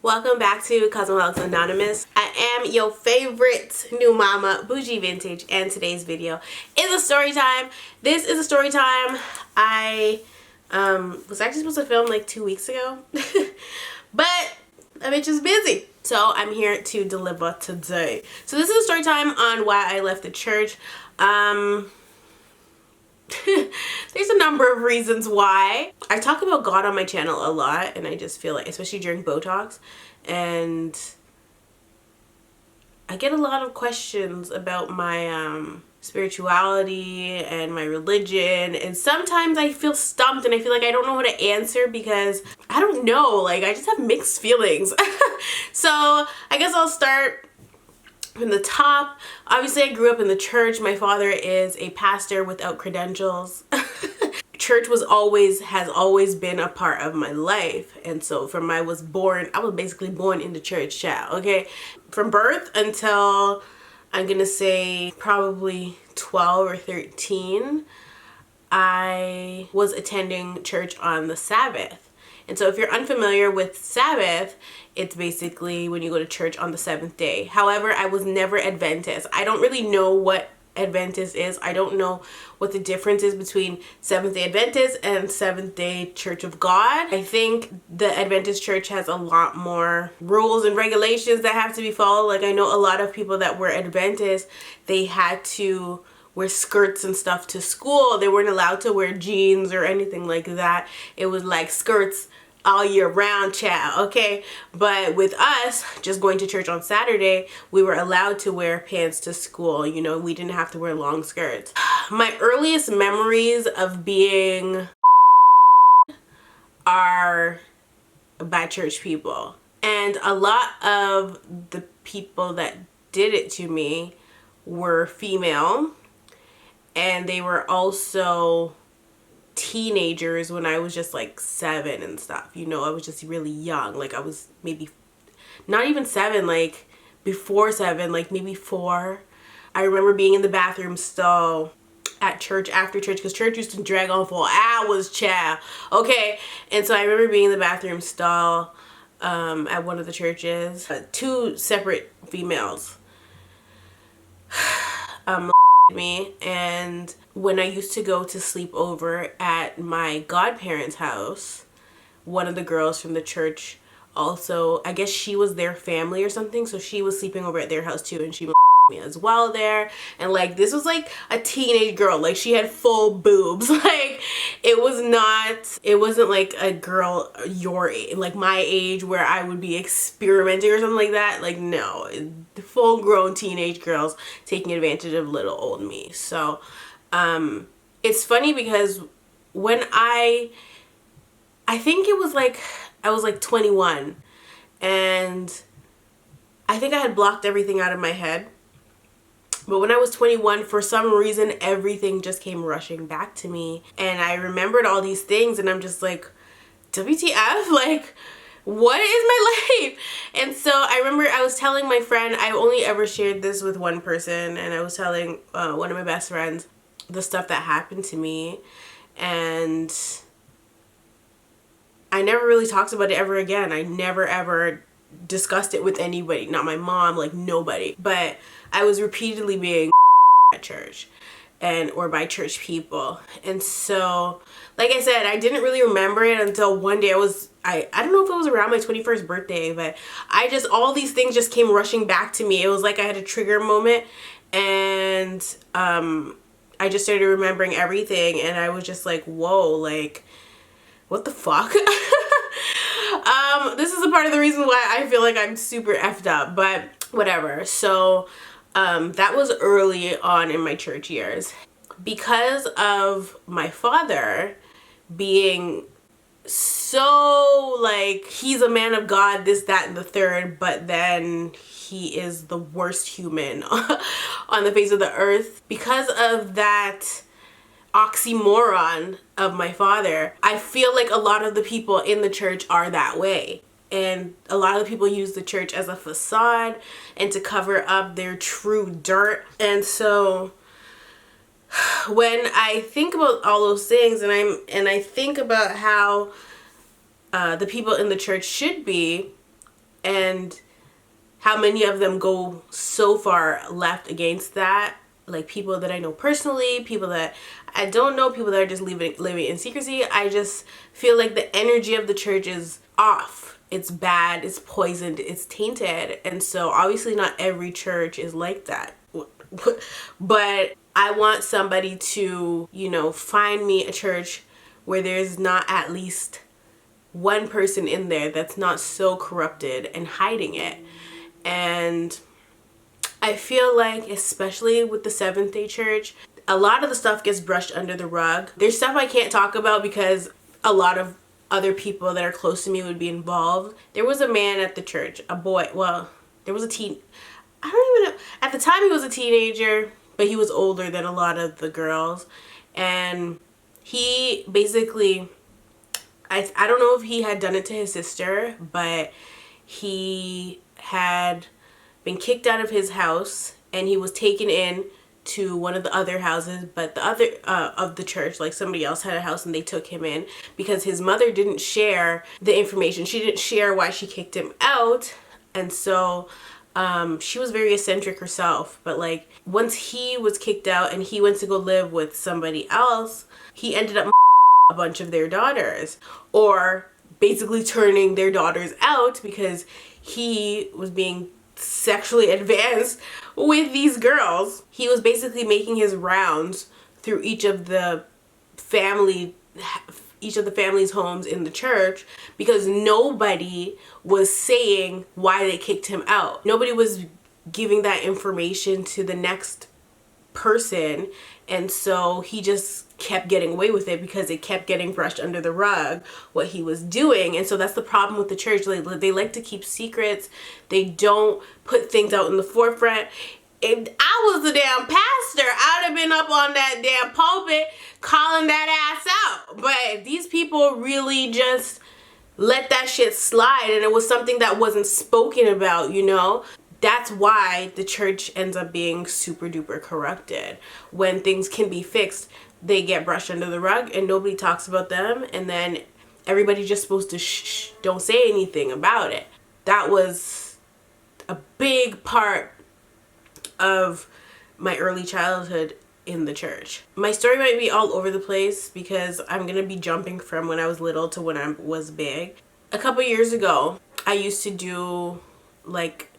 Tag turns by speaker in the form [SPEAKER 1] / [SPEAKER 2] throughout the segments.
[SPEAKER 1] Welcome back to Cosmetics Anonymous. I am your favorite new mama, Bougie Vintage, and today's video is a story time. This is a story time I was actually supposed to film like 2 weeks ago, but I'm just busy. So I'm here to deliver today. So this is a story time on why I left the church. There's a number of reasons why. I talk about God on my channel a lot, and I just feel like, especially during Botox, and I get a lot of questions about my spirituality and my religion, and sometimes I feel stumped and I feel like I don't know how to answer because I don't know, like I just have mixed feelings. So I guess I'll start from the top. Obviously, I grew up in the church. My father is a pastor without credentials. Church has always been a part of my life, and so from I was basically born in the church, child. Okay, from birth until I'm gonna say probably 12 or 13, I was attending church on the Sabbath. And so if you're unfamiliar with Sabbath, it's basically when you go to church on the 7th day. However, I was never Adventist. I don't really know what Adventist is. I don't know what the difference is between Seventh-day Adventist and Seventh-day Church of God. I think the Adventist church has a lot more rules and regulations that have to be followed. Like I know a lot of people that were Adventist, they had to wear skirts and stuff to school. They weren't allowed to wear jeans or anything like that. It was like skirts all year round, child, okay? But with us, just going to church on Saturday, we were allowed to wear pants to school. You know, we didn't have to wear long skirts. My earliest memories of being are by church people. And a lot of the people that did it to me were female. And they were also teenagers when I was just like 7 and stuff. You know, I was just really young. Like I was maybe not even 7, like before 7, like maybe 4. I remember being in the bathroom stall at church after church, because church used to drag on for hours, child. Okay, and so I remember being in the bathroom stall at one of the churches. 2 separate females me, and when I used to go to sleep over at my godparents' house, one of the girls from the church also, I guess she was their family or something, so she was sleeping over at their house too, and she me as well there. And like this was like a teenage girl, like she had full boobs. Like it wasn't like a girl your age, like my age, where I would be experimenting or something like that. Like no, full grown teenage girls taking advantage of little old me. So it's funny because when I think it was like I was like 21, and I think I had blocked everything out of my head. But when I was 21, for some reason, everything just came rushing back to me. And I remembered all these things, and I'm just like, WTF? Like, what is my life? And so I remember I was telling my friend, I only ever shared this with one person, and I was telling one of my best friends the stuff that happened to me. And I never really talked about it ever again. I never ever discussed it with anybody, not my mom, like nobody. But I was repeatedly being at church or by church people. And so like I said, I didn't really remember it until one day I don't know if it was around my 21st birthday, but all these things just came rushing back to me. It was like I had a trigger moment, and I just started remembering everything, and I was just like, whoa, like what the fuck? This is a part of the reason why I feel like I'm super effed up, but whatever. So that was early on in my church years. Because of my father being so like, he's a man of God, this, that, and the third, but then he is the worst human on the face of the earth. Because of that oxymoron of my father, I feel like a lot of the people in the church are that way. And a lot of the people use the church as a facade and to cover up their true dirt. And so when I think about all those things, and I think about how the people in the church should be, and how many of them go so far left against that. Like people that I know personally, people that I don't know, people that are just living in secrecy. I just feel like the energy of the church is off. It's bad, it's poisoned, it's tainted. And so obviously not every church is like that. But I want somebody to, you know, find me a church where there's not at least one person in there that's not so corrupted and hiding it. And I feel like, especially with the Seventh-day Church, a lot of the stuff gets brushed under the rug. There's stuff I can't talk about because a lot of other people that are close to me would be involved. There was a man at the church, a boy, well, there was a teen, I don't even know, at the time he was a teenager, but he was older than a lot of the girls. And he basically, I don't know if he had done it to his sister, but he had been kicked out of his house and he was taken in to one of the other houses, but the other of the church, like somebody else had a house and they took him in because his mother didn't share the information. She didn't share why she kicked him out. And so she was very eccentric herself, but like once he was kicked out and he went to go live with somebody else, he ended up a bunch of their daughters, or basically turning their daughters out because he was being sexually advanced with these girls. He was basically making his rounds through each of the family's homes in the church because nobody was saying why they kicked him out. Nobody was giving that information to the next person, and so he just kept getting away with it because it kept getting brushed under the rug what he was doing. And so that's the problem with the church. They like to keep secrets. They don't put things out in the forefront. If I was the damn pastor, I'd have been up on that damn pulpit calling that ass out. But these people really just let that shit slide, and it was something that wasn't spoken about, you know? That's why the church ends up being super duper corrupted. When things can be fixed, they get brushed under the rug and nobody talks about them, and then everybody's just supposed to shh, don't say anything about it. That was a big part of my early childhood in the church. My story might be all over the place because I'm gonna be jumping from when I was little to when I was big. A couple years ago, I used to do like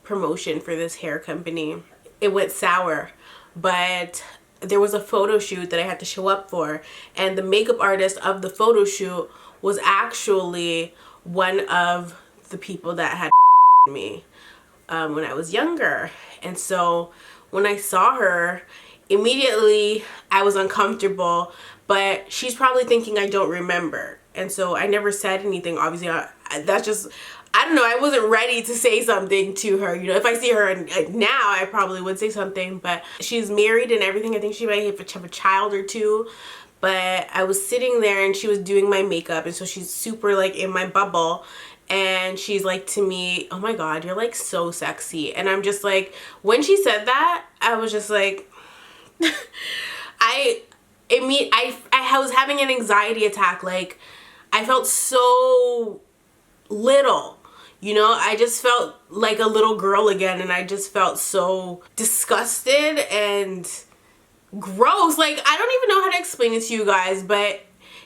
[SPEAKER 1] promotion for this hair company. It went sour, but there was a photo shoot that I had to show up for, and the makeup artist of the photo shoot was actually one of the people that had me when I was younger. And so when I saw her, immediately I was uncomfortable, but she's probably thinking I don't remember. And so I never said anything. Obviously, that's just, I don't know, I wasn't ready to say something to her. You know, if I see her now, I probably would say something, but she's married and everything. I think she might have a child or two. But I was sitting there and she was doing my makeup, and so she's super like in my bubble, and she's like to me, "Oh my God, you're like so sexy." And I'm just like, when she said that, I was just like, I was having an anxiety attack. Like, I felt so little, you know? I just felt like a little girl again, and I just felt so disgusted and gross. Like, I don't even know how to explain it to you guys, but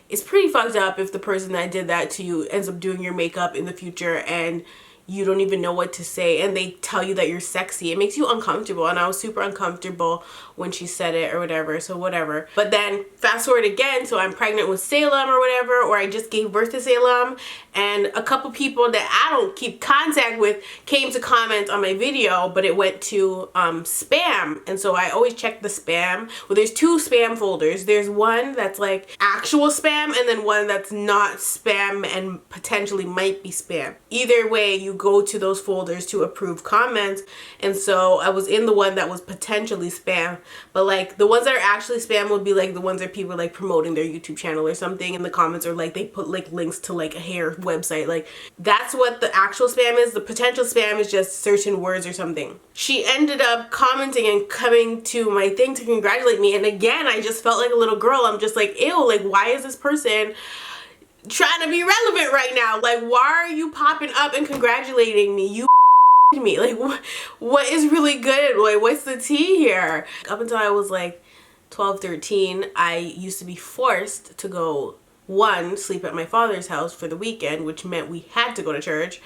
[SPEAKER 1] it's pretty fucked up if the person that did that to you ends up doing your makeup in the future and you don't even know what to say, and they tell you that you're sexy. It makes you uncomfortable, and I was super uncomfortable when she said it or whatever, so whatever. But then fast forward again, so I'm pregnant with Salem or whatever, or I just gave birth to Salem, and a couple people that I don't keep contact with came to comment on my video, but it went to spam. And so I always check the spam. Well, there's two spam folders. There's one that's like actual spam, and then one that's not spam and potentially might be spam. Either way, you go to those folders to approve comments. And so I was in the one that was potentially spam, but like the ones that are actually spam would be like the ones that people are like promoting their YouTube channel or something, and the comments are like they put like links to like a hair website. Like, that's what the actual spam is. The potential spam is just certain words or something. She ended up commenting and coming to my thing to congratulate me, and again I just felt like a little girl. I'm just like, ew, like why is this person trying to be relevant right now. Like, why are you popping up and congratulating me? You me. Like, what is really good? Like, what's the tea here? Up until I was like 12, 13, I used to be forced to go, one, sleep at my father's house for the weekend, which meant we had to go to church,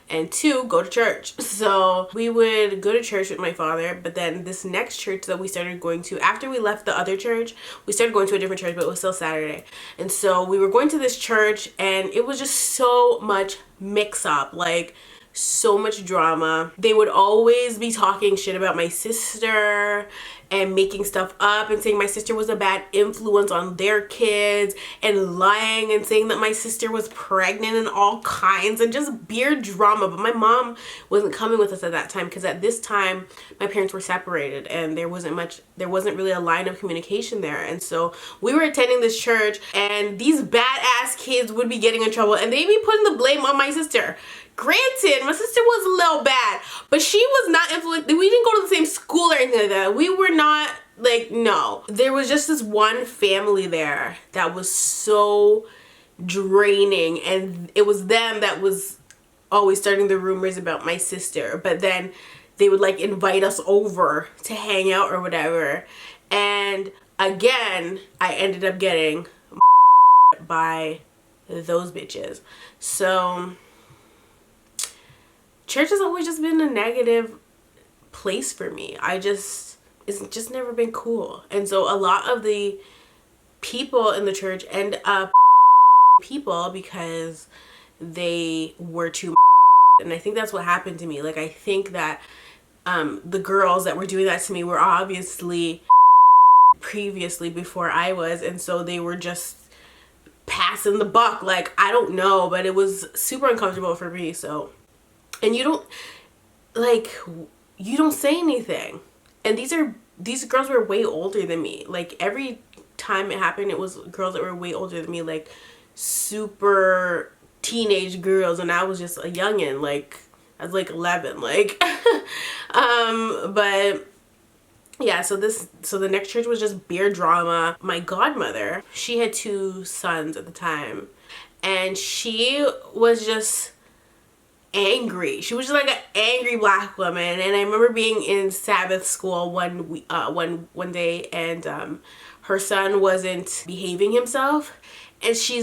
[SPEAKER 1] and two, go to church. So we would go to church with my father, but then this next church that we started going to, after we left the other church, we started going to a different church, but it was still Saturday. And so we were going to this church, and it was just so much mix up, like so much drama. They would always be talking shit about my sister and making stuff up and saying my sister was a bad influence on their kids and lying and saying that my sister was pregnant and all kinds and just beer drama. But my mom wasn't coming with us at that time because at this time my parents were separated and there wasn't really a line of communication there. And so we were attending this church and these badass kids would be getting in trouble and they'd be putting the blame on my sister. Granted, my sister was a little bad, but she was not influenced. We didn't go to the same school or anything like that. We were not, like, no. There was just this one family there that was so draining, and it was them that was always starting the rumors about my sister. But then they would, like, invite us over to hang out or whatever. And again, I ended up getting by those bitches. So church has always just been a negative place for me. It's just never been cool. And so a lot of the people in the church end up people because they were too and I think that's what happened to me. Like, I think that the girls that were doing that to me were obviously previously before I was, and so they were just passing the buck. Like, I don't know, but it was super uncomfortable for me. So, and you don't say anything. And these girls were way older than me. Like, every time it happened, it was girls that were way older than me, like super teenage girls, and I was just a youngin', like I was like 11, like but yeah, so the next church was just beer drama. My godmother, she had 2 sons at the time, and she was just angry. She was just like an angry black woman. And I remember being in Sabbath school one day, and her son wasn't behaving himself, and she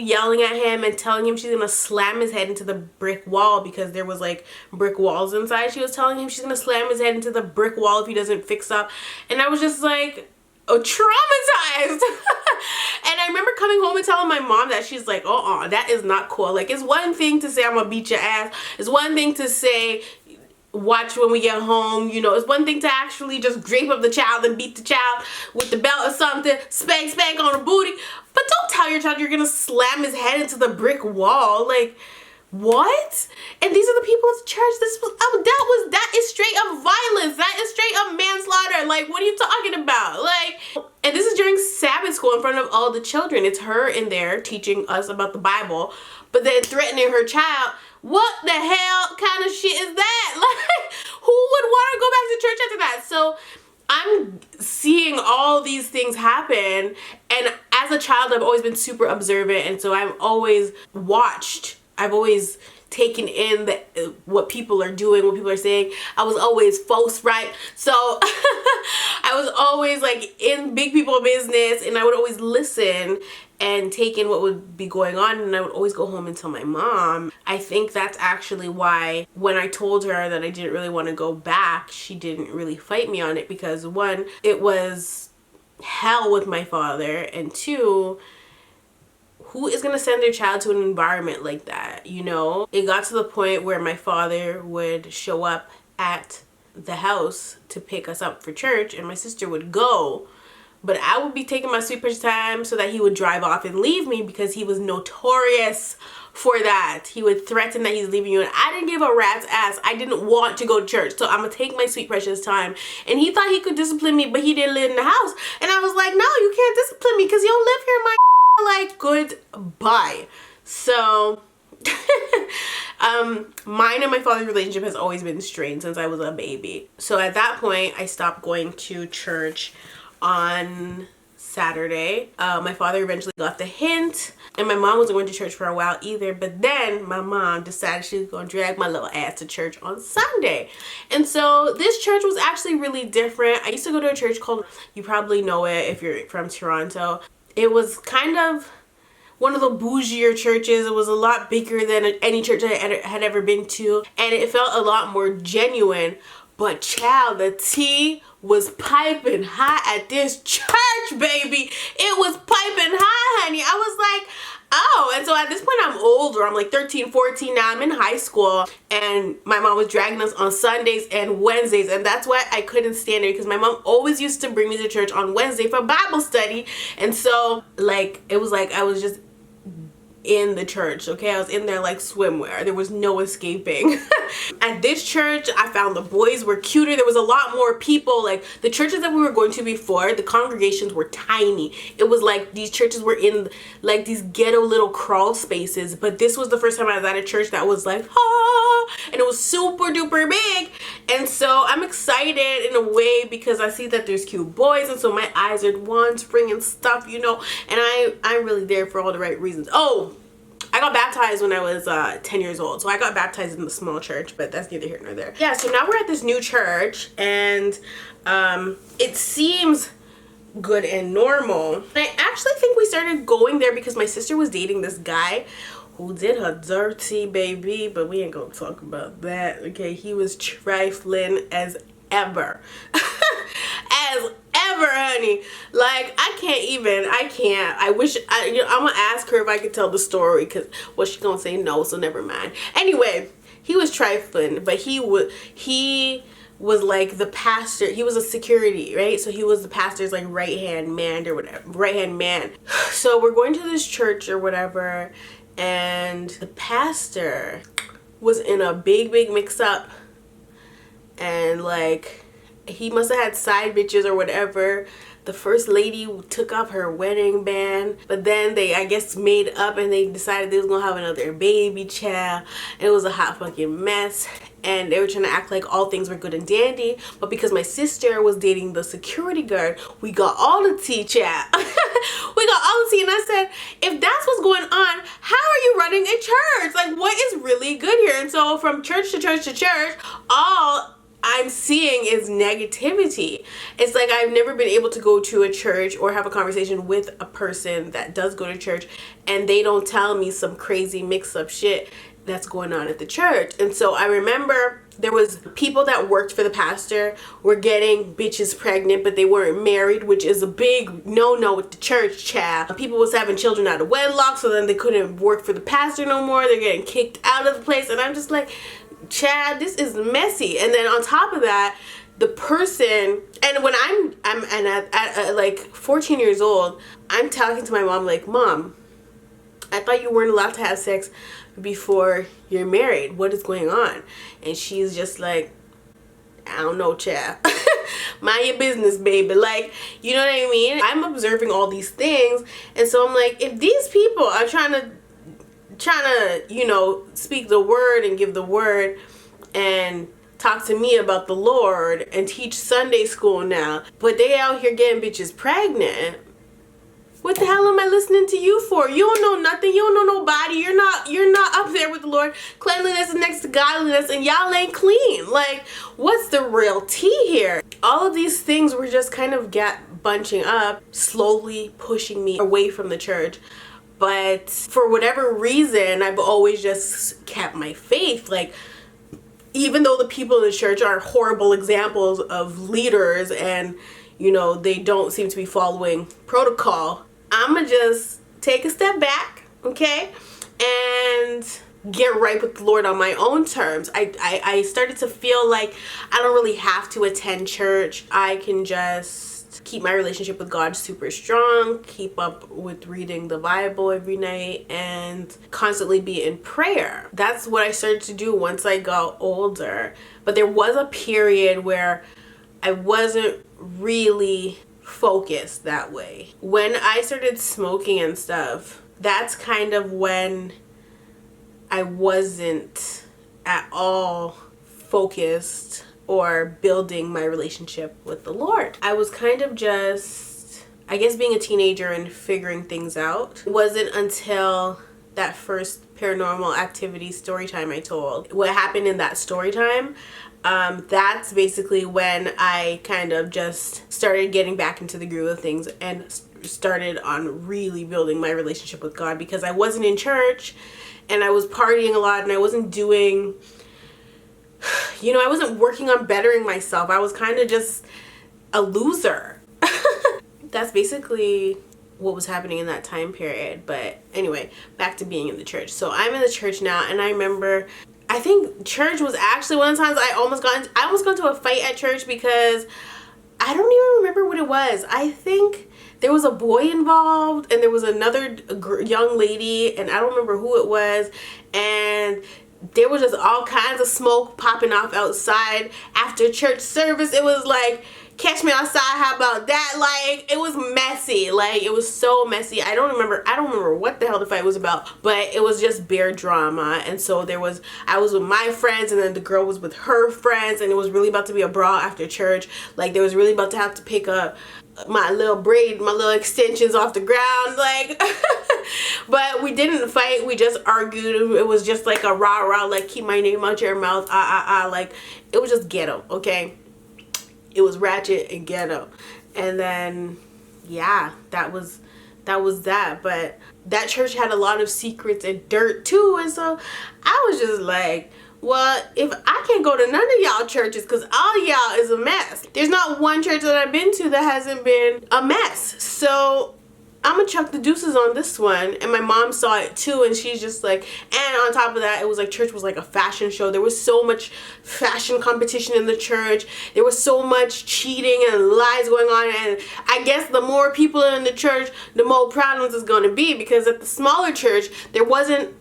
[SPEAKER 1] yelling at him and telling him she's gonna slam his head into the brick wall because there was like brick walls inside. She was telling him she's gonna slam his head into the brick wall if he doesn't fix up. And I was just like, traumatized. And I remember coming home and telling my mom that. She's like, that is not cool. Like, it's one thing to say I'm gonna beat your ass. It's one thing to say watch when we get home, you know. It's one thing to actually just drape up the child and beat the child with the belt or something, spank on the booty, but don't tell your child you're gonna slam his head into the brick wall. Like, what? And these are the people at the church. That is straight up violence. That is straight up manslaughter. Like, what are you talking about? Like, and this is during Sabbath school in front of all the children. It's her in there teaching us about the Bible, but then threatening her child. What the hell kind of shit is that? Like, who would want to go back to church after that? So I'm seeing all these things happen, and as a child I've always been super observant, and so I've always watched. I've always taken in what people are doing, what people are saying. I was always false, right? So I was always like in big people business, and I would always listen and take in what would be going on, and I would always go home and tell my mom. I think that's actually why when I told her that I didn't really want to go back, she didn't really fight me on it, because one, it was hell with my father, and two, who is going to send their child to an environment like that, you know? It got to the point where my father would show up at the house to pick us up for church, and my sister would go, but I would be taking my sweet precious time so that he would drive off and leave me, because he was notorious for that. He would threaten that he's leaving you, and I didn't give a rat's ass. I didn't want to go to church, so I'm gonna take my sweet precious time. And he thought he could discipline me, but he didn't live in the house. And I was like, no, you can't discipline me because you don't live here, my like, goodbye. So mine and my father's relationship has always been strained since I was a baby. So at that point, I stopped going to church on Saturday. My father eventually got the hint, and my mom wasn't going to church for a while either, but then my mom decided she was going to drag my little ass to church on Sunday. And so this church was actually really different. I used to go to a church called, you probably know it if you're from Toronto. It was kind of one of the bougier churches. It was a lot bigger than any church I had ever been to, and it felt a lot more genuine. But child, the tea was piping hot at this church, baby. It was piping hot, honey. I was like, oh. And so at this point I'm older. I'm like 13, 14 now. I'm in high school, and my mom was dragging us on Sundays and Wednesdays, and that's why I couldn't stand it, because my mom always used to bring me to church on Wednesday for Bible study. And so like it was like I was just in the church, okay? I was in there like swimwear. There was no escaping. At this church, I found the boys were cuter. There was a lot more people. Like the churches that we were going to before, the congregations were tiny. It was like these churches were in like these ghetto little crawl spaces, but this was the first time I was at a church that was like, ah, and it was super duper big. And so I'm excited in a way because I see that there's cute boys, and so my eyes are wandering and stuff, you know, and I'm really there for all the right reasons. Oh, I got baptized when I was 10 years old. So I got baptized in the small church, but that's neither here nor there. Yeah, so now we're at this new church, and it seems good and normal. And I actually think we started going there because my sister was dating this guy who did her dirty, baby, but we ain't gonna talk about that, okay? He was trifling as ever. As ever, honey. Like I wish I'm gonna ask her if I could tell the story, because well, she's gonna say no, so never mind. Anyway, he was trifling, but he was like the pastor. He was a security, right? So he was the pastor's like right hand man or whatever, right hand man. So we're going to this church or whatever, and the pastor was in a big mix up, and like he must have had side bitches or whatever. The first lady took off her wedding band, but then they, I guess, made up and they decided they was gonna have another baby child. It was a hot fucking mess, and they were trying to act like all things were good and dandy. But because my sister was dating the security guard, we got all the tea, child. We got all the tea, and I said, if that's what's going on, how are you running a church? Like, what is really good here? And so from church to church to church, all I'm seeing is negativity. It's like I've never been able to go to a church or have a conversation with a person that does go to church, and they don't tell me some crazy mix up shit that's going on at the church. And so I remember there was people that worked for the pastor were getting bitches pregnant, but they weren't married, which is a big no-no with the church, child. People was having children out of wedlock, so then they couldn't work for the pastor no more. They're getting kicked out of the place, and I'm just like, Chad, this is messy. And then on top of that, the person, and when I'm at like 14 years old, I'm talking to my mom like, Mom, I thought you weren't allowed to have sex before you're married. What is going on? And she's just like, I don't know, Chad. Mind your business, baby. Like, you know what I mean? I'm observing all these things, and so I'm like, if these people are trying to, you know, speak the word and give the word and talk to me about the Lord and teach Sunday school now, but they out here getting bitches pregnant, what the hell am I listening to you for? You don't know nothing. You don't know nobody. You're not up there with the Lord. Cleanliness is next to godliness, and y'all ain't clean. Like, what's the real tea here? All of these things were just kind of bunching up, slowly pushing me away from the church. But for whatever reason, I've always just kept my faith. Like, even though the people in the church are horrible examples of leaders and, you know, they don't seem to be following protocol, I'ma just take a step back, okay, and get right with the Lord on my own terms. I started to feel like I don't really have to attend church. I can just keep my relationship with God super strong, keep up with reading the Bible every night, and constantly be in prayer. That's what I started to do once I got older. But there was a period where I wasn't really focused that way. When I started smoking and stuff, that's kind of when I wasn't at all focused or building my relationship with the Lord. I was kind of just I guess being a teenager and figuring things out. It wasn't until that first paranormal activity story time I told. What happened in that story time, that's basically when I kind of just started getting back into the groove of things and started on really building my relationship with God, because I wasn't in church and I was partying a lot and I wasn't doing, I wasn't working on bettering myself. I was kind of just a loser. That's basically what was happening in that time period. But anyway, back to being in the church. So I'm in the church now, and I remember, I think church was actually one of the times I almost got into a fight at church, because I don't even remember what it was. I think there was a boy involved and there was another young lady, and I don't remember who it was, and there was just all kinds of smoke popping off outside after church service. It was like, catch me outside, how about that? Like, it was messy. Like, it was so messy. I don't remember what the hell the fight was about, but it was just bare drama. And so I was with my friends, and then the girl was with her friends, and it was really about to be a brawl after church. Like, they was really about to have to pick up my little extensions off the ground, like. But we didn't fight, we just argued. It was just like a rah-rah, like, keep my name out your mouth, like, it was just ghetto, okay? It was ratchet and ghetto. And then, yeah, that was that. But that church had a lot of secrets and dirt too, and so I was just like, well, if I can't go to none of y'all churches, because all y'all is a mess. There's not one church that I've been to that hasn't been a mess. So I'm gonna chuck the deuces on this one. And my mom saw it too, and she's just like, and on top of that, it was like church was like a fashion show. There was so much fashion competition in the church. There was so much cheating and lies going on, and I guess the more people in the church, the more problems is gonna be, because at the smaller church, there wasn't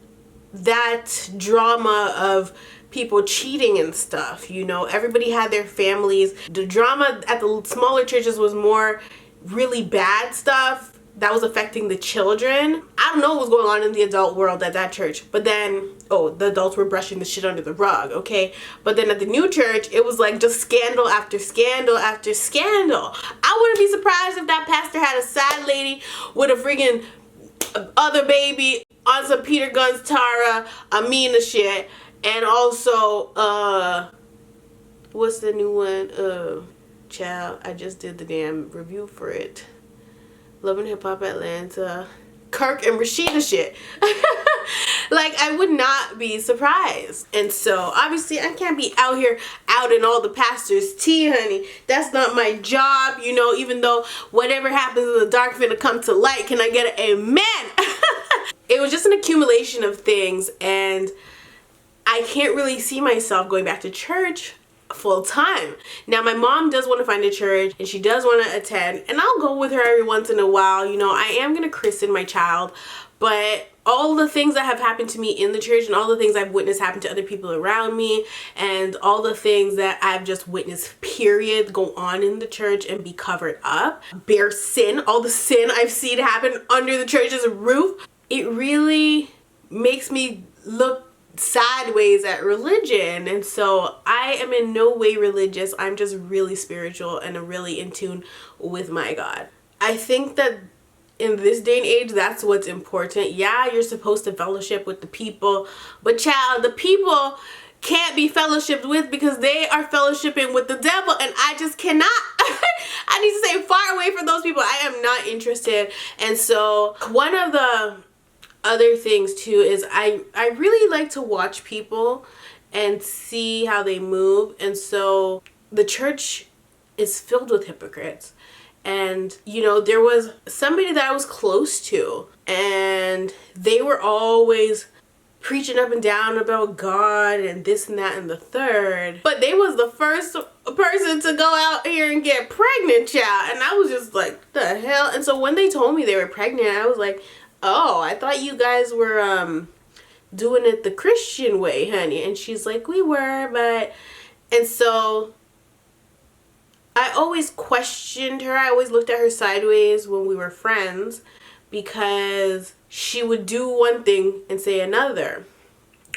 [SPEAKER 1] that drama of people cheating and stuff, everybody had their families. The drama at the smaller churches was more really bad stuff that was affecting the children. I don't know what was going on in the adult world at that church, but then, the adults were brushing the shit under the rug, okay? But then at the new church, it was like just scandal after scandal after scandal. I wouldn't be surprised if that pastor had a side lady with a friggin' other baby on some Peter Guns Tara Amina shit. And also, what's the new one? Child, I just did the damn review for it. Love and Hip Hop Atlanta, Kirk and Rashida shit. Like, I would not be surprised. And so obviously I can't be out here outing all the pastors' tea, honey. That's not my job, even though whatever happens in the dark finna come to light. Can I get an amen? It was just an accumulation of things, and I can't really see myself going back to church full time. Now, my mom does want to find a church, and she does want to attend, and I'll go with her every once in a while. I am going to christen my child, but all the things that have happened to me in the church, and all the things I've witnessed happen to other people around me, and all the things that I've just witnessed, period, go on in the church and be covered up, bare sin, all the sin I've seen happen under the church's roof, it really makes me look sideways at religion. And so I am in no way religious. I'm just really spiritual and really in tune with my God. I think that in this day and age, that's what's important. Yeah, you're supposed to fellowship with the people, but child, the people can't be fellowshipped with, because they are fellowshipping with the devil, and I just cannot. I need to stay far away from those people. I am not interested. And so one of the other things too is I really like to watch people and see how they move. And so the church is filled with hypocrites, and there was somebody that I was close to, and they were always preaching up and down about God and this and that and the third, but they was the first person to go out here and get pregnant, child. And I was just like, the hell? And so when they told me they were pregnant, I was like, oh, I thought you guys were doing it the Christian way, honey. And she's like, we were, but... And so I always questioned her. I always looked at her sideways when we were friends, because she would do one thing and say another.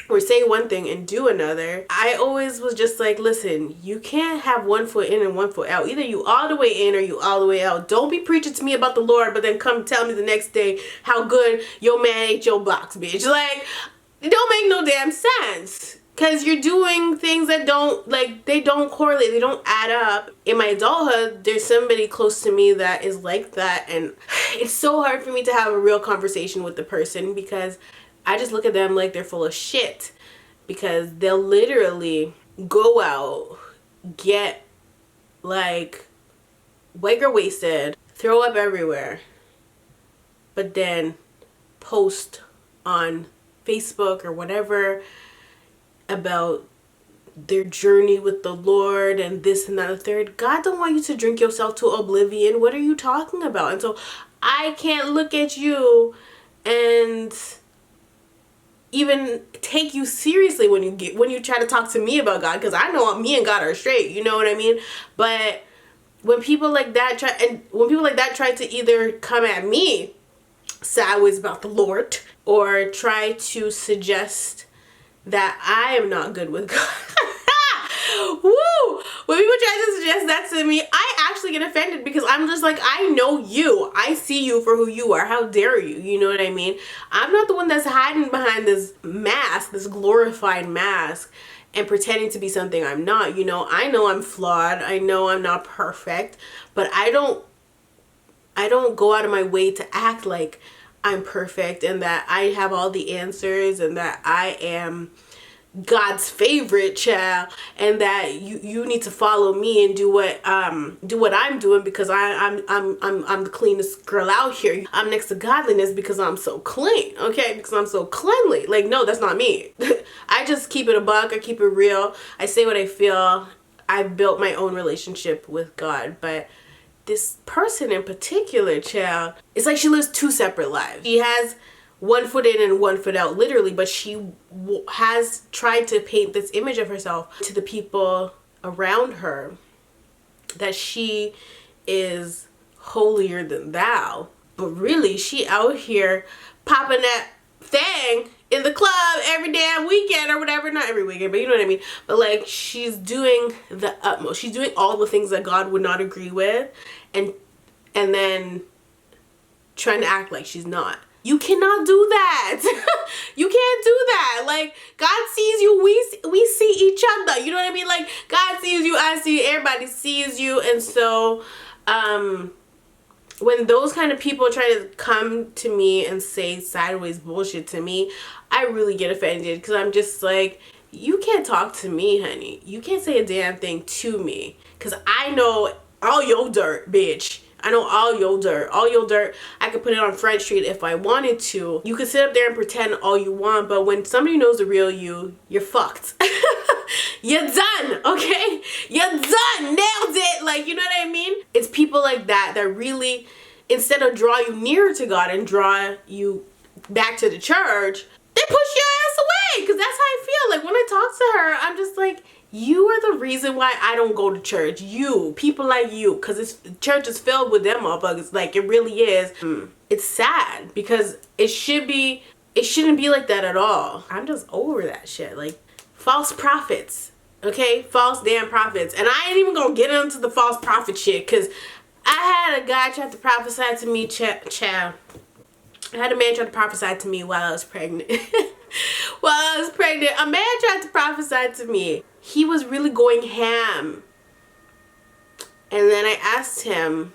[SPEAKER 1] or say one thing and do another, I always was just like, listen, you can't have one foot in and one foot out. Either you all the way in or you all the way out. Don't be preaching to me about the Lord, but then come tell me the next day how good your man ate your box, bitch. Like, it don't make no damn sense. Because you're doing things that don't, like, they don't correlate. They don't add up. In my adulthood, there's somebody close to me that is like that. And it's so hard for me to have a real conversation with the person because I just look at them like they're full of shit. Because they'll literally go out, get, like, white girl wasted, throw up everywhere, but then post on Facebook or whatever about their journey with the Lord and this and that and the third. God don't want you to drink yourself to oblivion. What are you talking about? And so I can't look at you and even take you seriously when you try to talk to me about God, because I know me and God are straight, you know what I mean? But when people like that try to either come at me sideways about the Lord or try to suggest that I am not good with God. Woo! When people try to suggest that to me, I actually get offended because I'm just like, I know you. I see you for who you are. How dare you? You know what I mean? I'm not the one that's hiding behind this mask, this glorified mask, and pretending to be something I'm not. You know I'm flawed. I know I'm not perfect, but I don't go out of my way to act like I'm perfect and that I have all the answers and that I am God's favorite child and that you need to follow me and do what I'm doing because I'm the cleanest girl out here. I'm next to godliness because I'm so clean, okay? Because I'm so cleanly. Like, no, that's not me. I just keep it a buck. I keep it real. I say what I feel. I've built my own relationship with God, but this person in particular, child, it's like she lives two separate lives. She has one foot in and one foot out, literally, but she has tried to paint this image of herself to the people around her that she is holier than thou. But really, she out here popping that thing in the club every damn weekend or whatever. Not every weekend, but you know what I mean. But like, she's doing the utmost. She's doing all the things that God would not agree with, and then trying to act like she's not. You cannot do that. You can't do that. Like, God sees you. We see each other. You know what I mean? Like, God sees you. I see you. Everybody sees you. And so, when those kind of people try to come to me and say sideways bullshit to me, I really get offended because I'm just like, you can't talk to me, honey. You can't say a damn thing to me because I know all your dirt, bitch. I know all your dirt. All your dirt, I could put it on Front Street if I wanted to. You could sit up there and pretend all you want, but when somebody knows the real you, you're fucked. You're done, okay? You're done. Nailed it. Like, you know what I mean? It's people like that that really, instead of draw you nearer to God and draw you back to the church, they push your ass away because that's how I feel. Like, when I talk to her, I'm just like, you are the reason why I don't go to church. You, people like you, because church is filled with them motherfuckers. Like, it really is. It's sad because it shouldn't be like that at all. I'm just over that shit. Like, false prophets, okay? False damn prophets. And I ain't even gonna get into the false prophet shit because I had a guy try to prophesy to me, child. I had a man try to prophesy to me while I was pregnant. While I was pregnant, a man tried to prophesy to me. He was really going ham. And then I asked him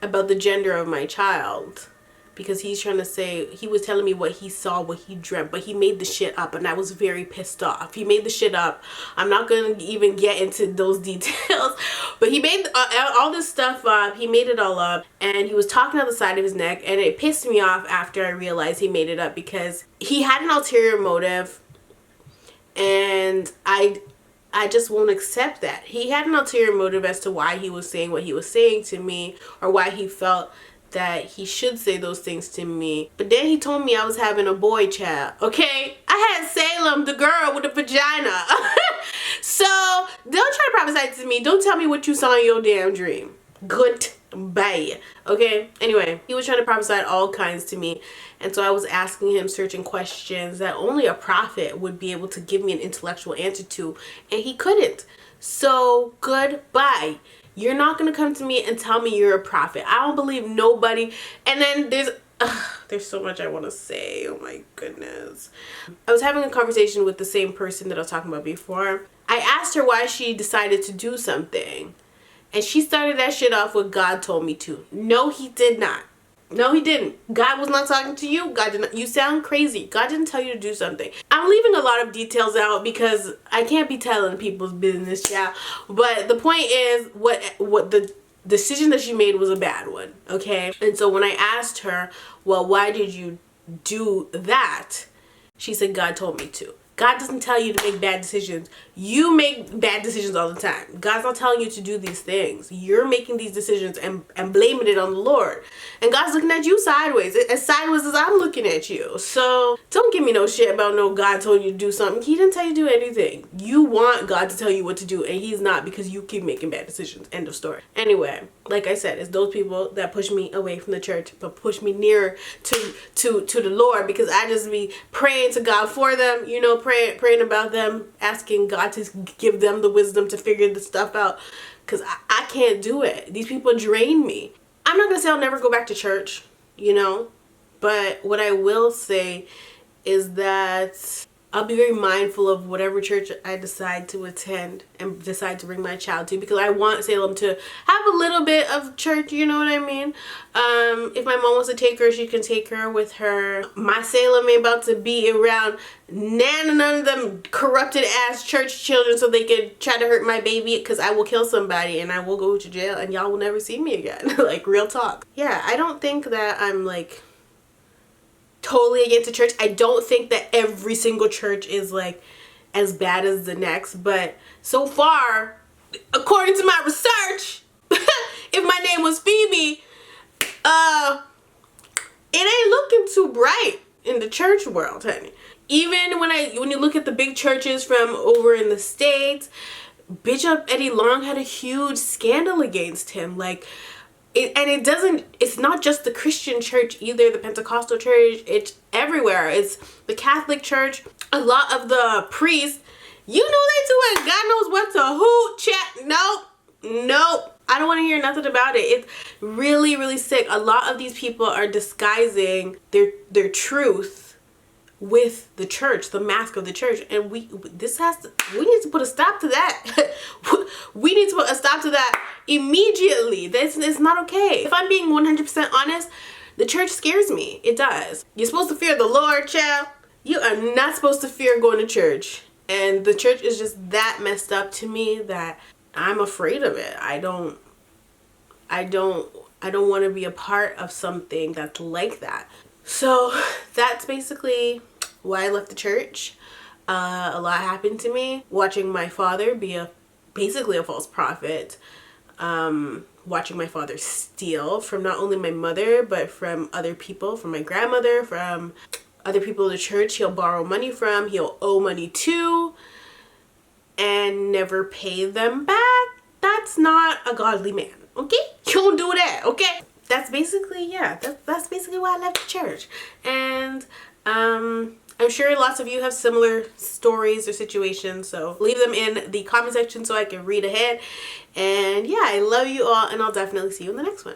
[SPEAKER 1] about the gender of my child. Because he's trying to say, he was telling me what he saw, what he dreamt, but he made the shit up, and I was very pissed off. He made the shit up. I'm not going to even get into those details, but he made all this stuff up. He made it all up, and he was talking on the side of his neck, and it pissed me off after I realized he made it up because he had an ulterior motive, and I just won't accept that. He had an ulterior motive as to why he was saying what he was saying to me, or why he felt that he should say those things to me. But then he told me I was having a boy child, okay? I had Salem, the girl with the vagina. So don't try to prophesy to me. Don't tell me what you saw in your damn dream. Good, Bye. Okay? Anyway, he was trying to prophesy all kinds to me. And so I was asking him certain questions that only a prophet would be able to give me an intellectual answer to. And he couldn't. So, goodbye. You're not going to come to me and tell me you're a prophet. I don't believe nobody. And then there's so much I want to say. Oh my goodness. I was having a conversation with the same person that I was talking about before. I asked her why she decided to do something. And she started that shit off with God told me to. No, he did not. No, he didn't. God was not talking to you. God didn't. You sound crazy. God didn't tell you to do something. I'm leaving a lot of details out because I can't be telling people's business, child. But the point is, what the decision that she made was a bad one, okay? And so when I asked her, well, why did you do that? She said, God told me to. God doesn't tell you to make bad decisions. You make bad decisions all the time. God's not telling you to do these things. You're making these decisions and blaming it on the Lord. And God's looking at you sideways, as sideways as I'm looking at you. So don't give me no shit about no God told you to do something. He didn't tell you to do anything. You want God to tell you what to do, and he's not, because you keep making bad decisions. End of story. Anyway, like I said, it's those people that push me away from the church, but push me nearer to the Lord, because I just be praying to God for them, you know, praying about them, asking God to give them the wisdom to figure this stuff out, because I can't do it. These people drain me. I'm not gonna say I'll never go back to church, you know, but what I will say is that I'll be very mindful of whatever church I decide to attend and decide to bring my child to, because I want Salem to have a little bit of church, you know what I mean? If my mom wants to take her, she can take her with her. My Salem ain't about to be around none of them corrupted ass church children so they can try to hurt my baby, because I will kill somebody and I will go to jail and y'all will never see me again. Like, real talk. Yeah, I don't think that I'm like totally against the church. I don't think that every single church is like as bad as the next, but so far, according to my research, if my name was Phoebe, it ain't looking too bright in the church world, honey. Even when you look at the big churches from over in the States, Bishop Eddie Long had a huge scandal against him. Like, it's not just the Christian church either, the Pentecostal church, it's everywhere. It's the Catholic church. A lot of the priests, you know, they doing God knows what to who, chat. Nope. I don't want to hear nothing about it. It's really, really sick. A lot of these people are disguising their truth with the church, the mask of the church, and we need to put a stop to that. We need to put a stop to that immediately. This is not okay. If I'm being 100% honest, the church scares me. It does. You're supposed to fear the Lord, child. You are not supposed to fear going to church, and the church is just that messed up to me that I'm afraid of it. I don't want to be a part of something that's like that. So that's basically why I left the church. A lot happened to me. Watching my father be basically a false prophet. Watching my father steal from not only my mother, but from other people, from my grandmother, from other people in the church he'll borrow money from, he'll owe money to, and never pay them back. That's not a godly man, okay? You don't do that, okay? That's basically, yeah, that's basically why I left the church. And I'm sure lots of you have similar stories or situations, so leave them in the comment section so I can read ahead. And yeah, I love you all, and I'll definitely see you in the next one.